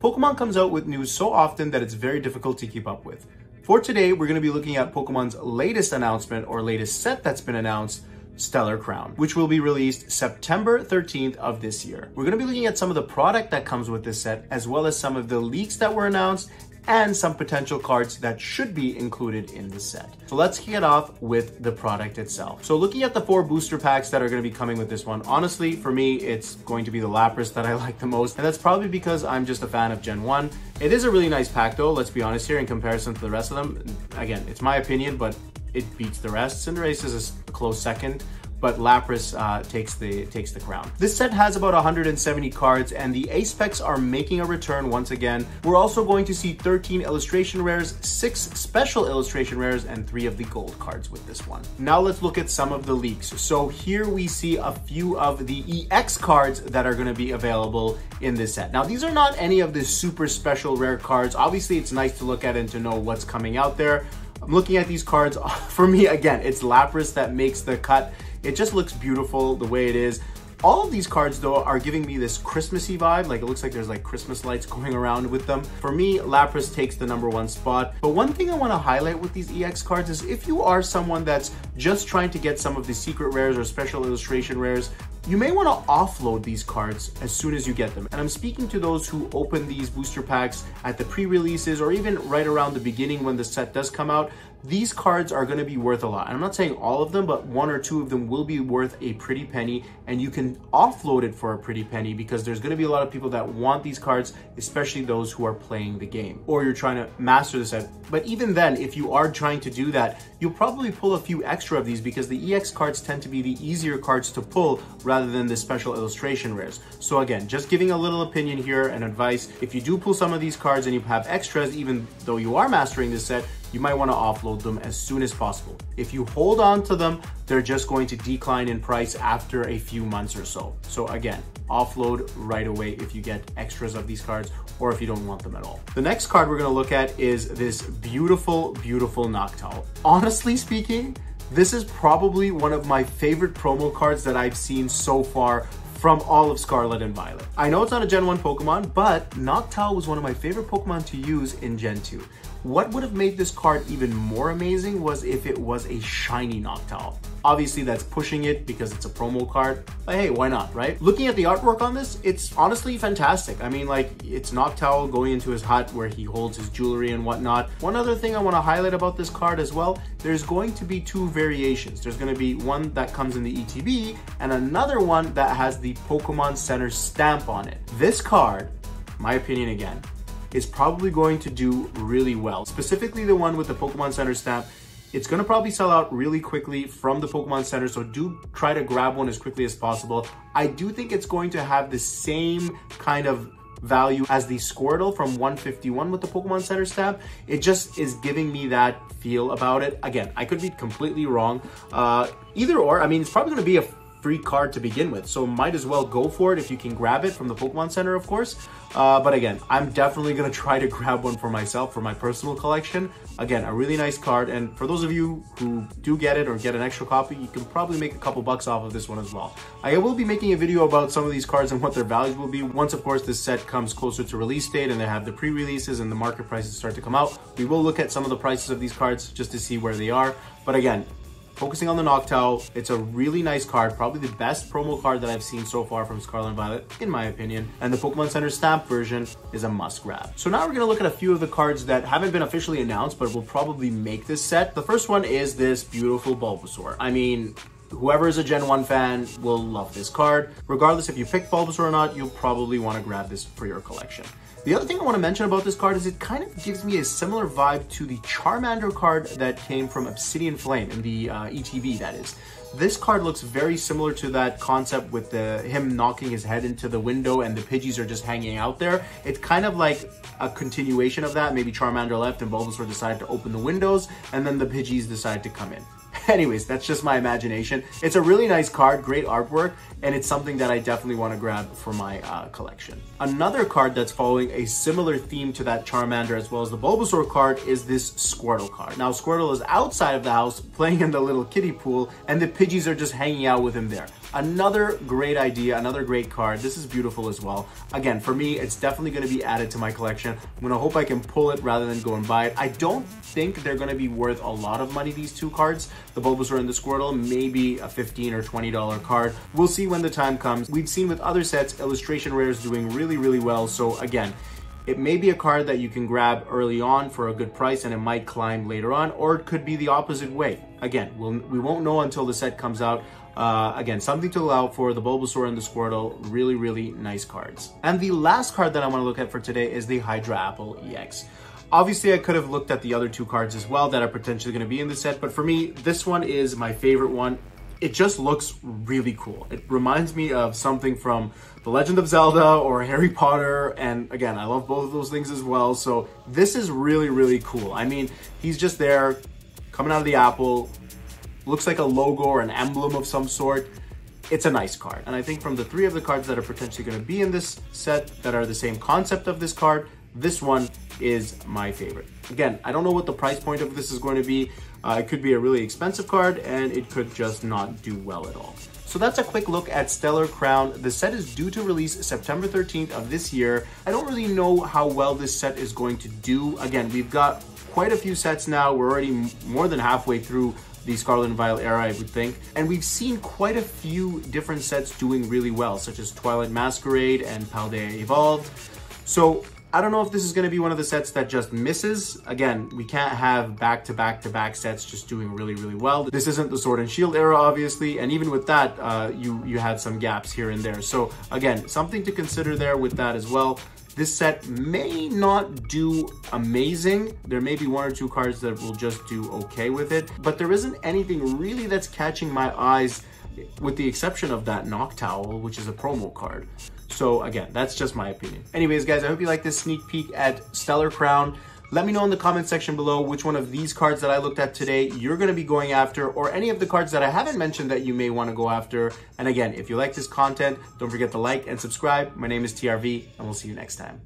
Pokemon comes out with news so often that it's very difficult to keep up with. For today, we're going to be looking at Pokemon's latest announcement or latest set that's been announced, Stellar Crown, which will be released September 13th of this year. We're going to be looking at some of the product that comes with this set, as well as some of the leaks that were announced and some potential cards that should be included in the set. So let's kick it off with the product itself. So looking at the 4 booster packs that are going to be coming with this one, honestly, for me, it's going to be the Lapras that I like the most. And that's probably because I'm just a fan of Gen 1. It is a really nice pack though, let's be honest here, in comparison to the rest of them. Again, it's my opinion, but it beats the rest. Cinderace is a close second, but Lapras takes the crown. This set has about 170 cards, and the A-Specs are making a return once again. We're also going to see 13 illustration rares, 6 special illustration rares, and 3 of the gold cards with this one. Now let's look at some of the leaks. So here we see a few of the EX cards that are going to be available in this set. Now these are not any of the super special rare cards. Obviously it's nice to look at and to know what's coming out there. I'm looking at these cards. For me, again, it's Lapras that makes the cut. It just looks beautiful the way it is. All of these cards though are giving me this Christmassy vibe. Like it looks like there's like Christmas lights going around with them. For me, Lapras takes the #1 spot. But one thing I want to highlight with these EX cards is if you are someone that's just trying to get some of the secret rares or special illustration rares, you may want to offload these cards as soon as you get them. And I'm speaking to those who open these booster packs at the pre-releases or even right around the beginning when the set does come out. These cards are going to be worth a lot. I'm not saying all of them, but 1 or 2 of them will be worth a pretty penny, and you can offload it for a pretty penny because there's going to be a lot of people that want these cards, especially those who are playing the game or you're trying to master the set. But even then, if you are trying to do that, you'll probably pull a few extra of these because the EX cards tend to be the easier cards to pull rather than the special illustration rares. So again, just giving a little opinion here and advice. If you do pull some of these cards and you have extras, even though you are mastering this set, you might want to offload them as soon as possible. If you hold on to them, they're just going to decline in price after a few months or so. So again, offload right away if you get extras of these cards or if you don't want them at all. The next card we're going to look at is this beautiful, beautiful Noctowl. Honestly speaking, this is probably one of my favorite promo cards that I've seen so far from all of Scarlet and Violet. I know it's not a Gen 1 Pokemon, but Noctowl was one of my favorite Pokemon to use in Gen 2. What would have made this card even more amazing was if it was a shiny Noctowl. Obviously that's pushing it because it's a promo card, but hey, why not, right? Looking at the artwork on this, it's honestly fantastic. I mean, like, it's Noctowl going into his hut where he holds his jewelry and whatnot. One other thing I want to highlight about this card as well, there's going to be 2 variations. There's going to be one that comes in the ETB and another one that has the Pokemon Center stamp on it. This card, my opinion again, is probably going to do really well. Specifically the one with the Pokemon Center stamp, it's going to probably sell out really quickly from the Pokemon Center, so do try to grab one as quickly as possible. I do think it's going to have the same kind of value as the Squirtle from 151 with the Pokemon Center stamp. It just is giving me that feel about it. Again, I could be completely wrong. Either or, I mean, it's probably going to be a free card to begin with, so might as well go for it if you can grab it from the Pokemon Center, of course. But again, I'm definitely going to try to grab one for myself for my personal collection. Again, a really nice card, and for those of you who do get it or get an extra copy, you can probably make a couple bucks off of this one as well. I will be making a video about some of these cards and what their values will be once, of course, this set comes closer to release date and they have the pre-releases and the market prices start to come out. We will look at some of the prices of these cards just to see where they are. But again, focusing on the Noctowl, it's a really nice card, probably the best promo card that I've seen so far from Scarlet and Violet, in my opinion. And the Pokemon Center stamp version is a must grab. So now we're going to look at a few of the cards that haven't been officially announced, but will probably make this set. The first one is this beautiful Bulbasaur. I mean, whoever is a Gen 1 fan will love this card. Regardless if you pick Bulbasaur or not, you'll probably want to grab this for your collection. The other thing I want to mention about this card is it kind of gives me a similar vibe to the Charmander card that came from Obsidian Flame in the ETB, that is. This card looks very similar to that concept with him knocking his head into the window and the Pidgeys are just hanging out there. It's kind of like a continuation of that. Maybe Charmander left and Bulbasaur decided to open the windows and then the Pidgeys decide to come in. Anyways, that's just my imagination. It's a really nice card, great artwork, and it's something that I definitely want to grab for my collection. Another card that's following a similar theme to that Charmander as well as the Bulbasaur card is this Squirtle card. Now, Squirtle is outside of the house playing in the little kiddie pool, and the Pidgeys are just hanging out with him there. Another great idea, another great card. This is beautiful as well. Again, for me, it's definitely going to be added to my collection. I'm going to hope I can pull it rather than go and buy it. I don't think they're going to be worth a lot of money, these two cards, the Bulbasaur and the Squirtle, maybe a $15 or $20 card. We'll see when the time comes. We've seen with other sets, illustration rares doing really, really well. So again, it may be a card that you can grab early on for a good price and it might climb later on, or it could be the opposite way. Again, we won't know until the set comes out. Again, something to allow for the Bulbasaur and the Squirtle. Really, really nice cards. And the last card that I want to look at for today is the Hydra Apple EX. Obviously, I could have looked at the other two cards as well that are potentially going to be in the set, but for me, this one is my favorite one. It just looks really cool. It reminds me of something from The Legend of Zelda or Harry Potter. And again, I love both of those things as well. So this is really, really cool. I mean, he's just there coming out of the apple. Looks like a logo or an emblem of some sort. It's a nice card. And I think from the three of the cards that are potentially going to be in this set that are the same concept of this card, this one is my favorite. Again, I don't know what the price point of this is going to be. It could be a really expensive card and it could just not do well at all. So that's a quick look at Stellar Crown. The set is due to release September 13th of this year. I don't really know how well this set is going to do. Again, we've got quite a few sets now. We're already more than halfway through the Scarlet and Violet era, I would think. And we've seen quite a few different sets doing really well, such as Twilight Masquerade and Paldea Evolved. So I don't know if this is going to be one of the sets that just misses. Again, we can't have back-to-back-to-back sets just doing really, really well. This isn't the Sword and Shield era, obviously, and even with that, you had some gaps here and there. So again, something to consider there with that as well. This set may not do amazing. There may be one or two cards that will just do okay with it, but there isn't anything really that's catching my eyes with the exception of that Noctowl, which is a promo card. So again, that's just my opinion. Anyways, guys, I hope you like this sneak peek at Stellar Crown. Let me know in the comment section below which one of these cards that I looked at today you're going to be going after, or any of the cards that I haven't mentioned that you may want to go after. And again, if you like this content, don't forget to like and subscribe. My name is TRV, and we'll see you next time.